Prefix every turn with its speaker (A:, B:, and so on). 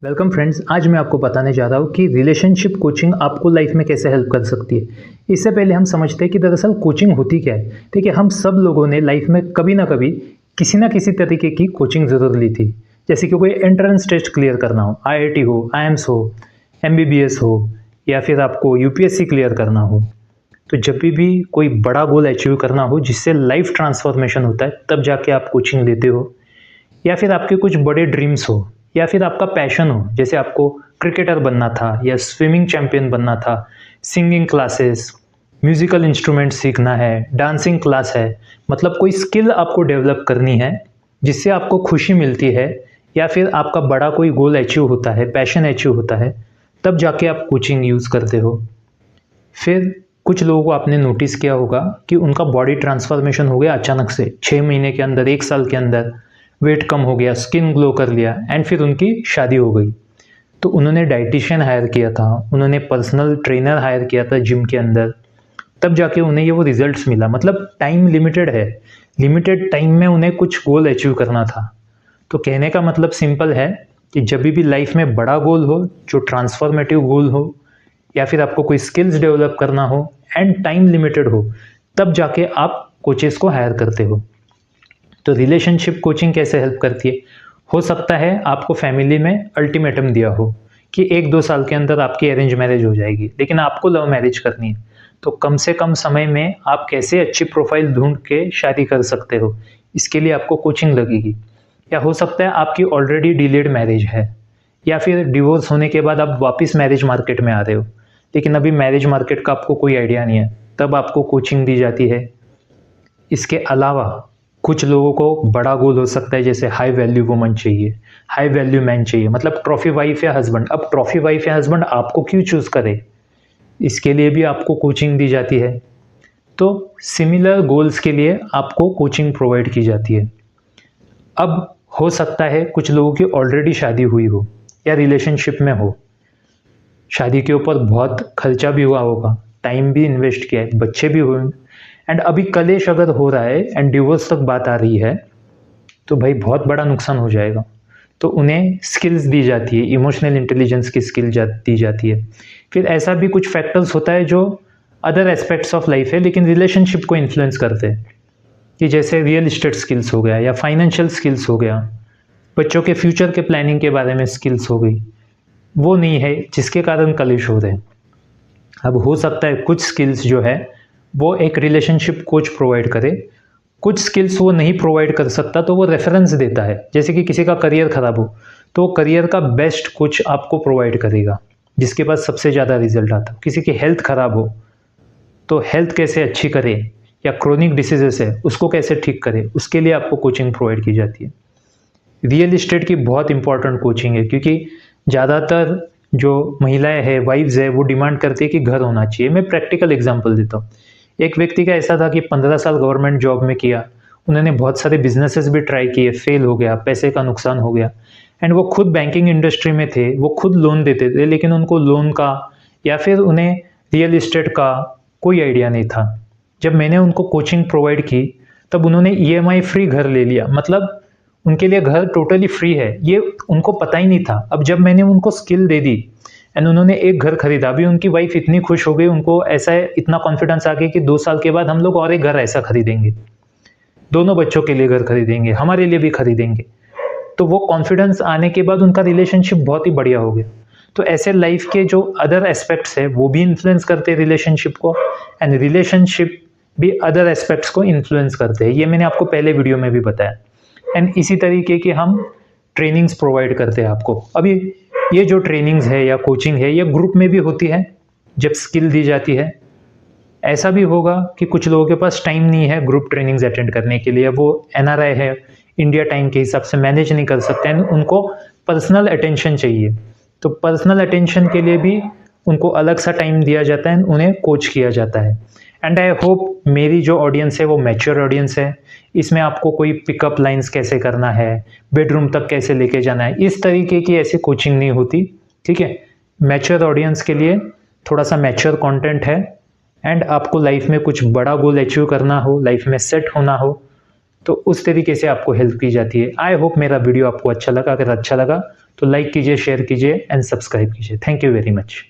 A: Welcome friends. आज मैं आपको बताने जा रहा हूँ कि रिलेशनशिप कोचिंग आपको लाइफ में कैसे हेल्प कर सकती है। इससे पहले हम समझते हैं कि दरअसल कोचिंग होती क्या है। ठीक है, हम सब लोगों ने लाइफ में कभी ना कभी किसी ना किसी तरीके की कोचिंग ज़रूर ली थी। जैसे कि कोई एंट्रेंस टेस्ट क्लियर करना हो, आईआईटी हो, आईएम्स हो, एमबीबीएस हो, या फिर आपको यूपीएससी क्लियर करना हो। तो जब भी कोई बड़ा गोल अचीव करना हो जिससे लाइफ ट्रांसफॉर्मेशन होता है, तब जाके आप कोचिंग लेते हो। या फिर आपके कुछ बड़े ड्रीम्स हो, या फिर आपका पैशन हो, जैसे आपको क्रिकेटर बनना था या स्विमिंग चैंपियन बनना था, सिंगिंग क्लासेस, म्यूजिकल इंस्ट्रूमेंट सीखना है, डांसिंग क्लास है, मतलब कोई स्किल आपको डेवलप करनी है जिससे आपको खुशी मिलती है, या फिर आपका बड़ा कोई गोल अचीव होता है, पैशन अचीव होता है, तब जाके आप कोचिंग यूज़ करते हो। फिर कुछ लोगों को आपने नोटिस किया होगा कि उनका बॉडी ट्रांसफॉर्मेशन हो गया अचानक से, 6 महीने के अंदर, 1 साल के अंदर वेट कम हो गया, स्किन ग्लो कर लिया, एंड फिर उनकी शादी हो गई। तो उन्होंने डाइटिशियन हायर किया था, उन्होंने पर्सनल ट्रेनर हायर किया था जिम के अंदर, तब जाके उन्हें ये वो रिजल्ट्स मिला। मतलब टाइम लिमिटेड है, लिमिटेड टाइम में उन्हें कुछ गोल अचीव करना था। तो कहने का मतलब सिंपल है कि जब भी लाइफ में बड़ा गोल हो, जो ट्रांसफॉर्मेटिव गोल हो, या फिर आपको कोई स्किल्स डेवलप करना हो एंड टाइम लिमिटेड हो, तब जाके आप कोचेस को हायर करते हो। तो रिलेशनशिप कोचिंग कैसे हेल्प करती है? हो सकता है आपको फैमिली में अल्टीमेटम दिया हो कि 1-2 साल के अंदर आपकी अरेंज मैरिज हो जाएगी, लेकिन आपको लव मैरिज करनी है। तो कम से कम समय में आप कैसे अच्छी प्रोफाइल ढूंढ के शादी कर सकते हो, इसके लिए आपको कोचिंग लगेगी। या हो सकता है आपकी ऑलरेडी डिलेड मैरिज है, या फिर डिवोर्स होने के बाद आप वापस मैरिज मार्केट में आ रहे हो, लेकिन अभी मैरिज मार्केट का आपको कोई आइडिया नहीं है, तब आपको कोचिंग दी जाती है। इसके अलावा कुछ लोगों को बड़ा गोल हो सकता है, जैसे हाई वैल्यू वुमन चाहिए, हाई वैल्यू मैन चाहिए, मतलब ट्रॉफी वाइफ या हस्बैंड। अब ट्रॉफी वाइफ या हस्बैंड आपको क्यों चूज करे, इसके लिए भी आपको कोचिंग दी जाती है। तो सिमिलर गोल्स के लिए आपको कोचिंग प्रोवाइड की जाती है। अब हो सकता है कुछ लोगों की ऑलरेडी शादी हुई हो या रिलेशनशिप में हो, शादी के ऊपर बहुत खर्चा भी हुआ होगा, टाइम भी इन्वेस्ट किया है, बच्चे भी हुए, एंड अभी कलेश अगर हो रहा है एंड डिवोर्स तक बात आ रही है, तो भाई बहुत बड़ा नुकसान हो जाएगा। तो उन्हें स्किल्स दी जाती है, इमोशनल इंटेलिजेंस की स्किल दी जाती है। फिर ऐसा भी कुछ फैक्टर्स होता है जो अदर एस्पेक्ट्स ऑफ लाइफ है लेकिन रिलेशनशिप को इन्फ्लुएंस करते हैं, कि जैसे रियल इस्टेट स्किल्स हो गया, या फाइनेंशियल स्किल्स हो गया, बच्चों के फ्यूचर के प्लानिंग के बारे में स्किल्स हो गई। वो नहीं है जिसके कारण कलेश हो रहे हैं। अब हो सकता है कुछ स्किल्स जो है वो एक रिलेशनशिप कोच प्रोवाइड करे, कुछ स्किल्स वो नहीं प्रोवाइड कर सकता तो वो रेफरेंस देता है। जैसे कि किसी का करियर खराब हो तो करियर का बेस्ट कोच आपको प्रोवाइड करेगा जिसके पास सबसे ज़्यादा रिजल्ट आता हो। किसी की हेल्थ खराब हो तो हेल्थ कैसे अच्छी करे, या क्रोनिक डिसीजेस है उसको कैसे ठीक करे, उसके लिए आपको कोचिंग प्रोवाइड की जाती है। रियल इस्टेट की बहुत इंपॉर्टेंट कोचिंग है, क्योंकि ज़्यादातर जो महिलाएं हैं, वाइफ्स है, वो डिमांड करती है कि घर होना चाहिए। मैं प्रैक्टिकल एग्जांपल देता हूँ। एक व्यक्ति का ऐसा था कि 15 साल गवर्नमेंट जॉब में किया, उन्होंने बहुत सारे बिजनेसेस भी ट्राई किए, फेल हो गया, पैसे का नुकसान हो गया, एंड वो खुद बैंकिंग इंडस्ट्री में थे, वो खुद लोन देते थे, लेकिन उनको लोन का या फिर उन्हें रियल इस्टेट का कोई आइडिया नहीं था। जब मैंने उनको कोचिंग प्रोवाइड की तब उन्होंने ईएमआई फ्री घर ले लिया, मतलब उनके लिए घर टोटली फ्री है, ये उनको पता ही नहीं था। अब जब मैंने उनको स्किल दे दी एंड उन्होंने एक घर खरीदा, अभी उनकी वाइफ इतनी खुश हो गई, उनको ऐसा इतना कॉन्फिडेंस आ गया कि 2 साल के बाद हम लोग और एक घर ऐसा खरीदेंगे, दोनों बच्चों के लिए घर खरीदेंगे, हमारे लिए भी खरीदेंगे। तो वो कॉन्फिडेंस आने के बाद उनका रिलेशनशिप बहुत ही बढ़िया हो गया। तो ऐसे लाइफ के जो अदर एस्पेक्ट्स है वो भी इन्फ्लुएंस करते हैं रिलेशनशिप को, एंड रिलेशनशिप भी अदर एस्पेक्ट्स को इन्फ्लुएंस करते हैं। ये मैंने आपको पहले वीडियो में भी बताया। एंड इसी तरीके की हम ट्रेनिंग्स प्रोवाइड करते हैं आपको। अभी ये जो ट्रेनिंग्स है या कोचिंग है, ये ग्रुप में भी होती है जब स्किल दी जाती है। ऐसा भी होगा कि कुछ लोगों के पास टाइम नहीं है ग्रुप ट्रेनिंग्स अटेंड करने के लिए, वो एनआरआई है, इंडिया टाइम के हिसाब से मैनेज नहीं कर सकते हैं, उनको पर्सनल अटेंशन चाहिए। तो पर्सनल अटेंशन के लिए भी उनको अलग सा टाइम दिया जाता है, उन्हें कोच किया जाता है। एंड आई होप मेरी जो ऑडियंस है वो मैच्योर ऑडियंस है। इसमें आपको कोई पिकअप लाइंस कैसे करना है, बेडरूम तक कैसे लेके जाना है, इस तरीके की ऐसी कोचिंग नहीं होती। ठीक है, मैच्योर ऑडियंस के लिए थोड़ा सा मैच्योर कंटेंट है। एंड आपको लाइफ में कुछ बड़ा गोल अचीव करना हो, लाइफ में सेट होना हो, तो उस तरीके से आपको हेल्प की जाती है। आई होप मेरा वीडियो आपको अच्छा लगा। अगर अच्छा लगा तो लाइक कीजिए, शेयर कीजिए एंड सब्सक्राइब कीजिए। Thank you very much.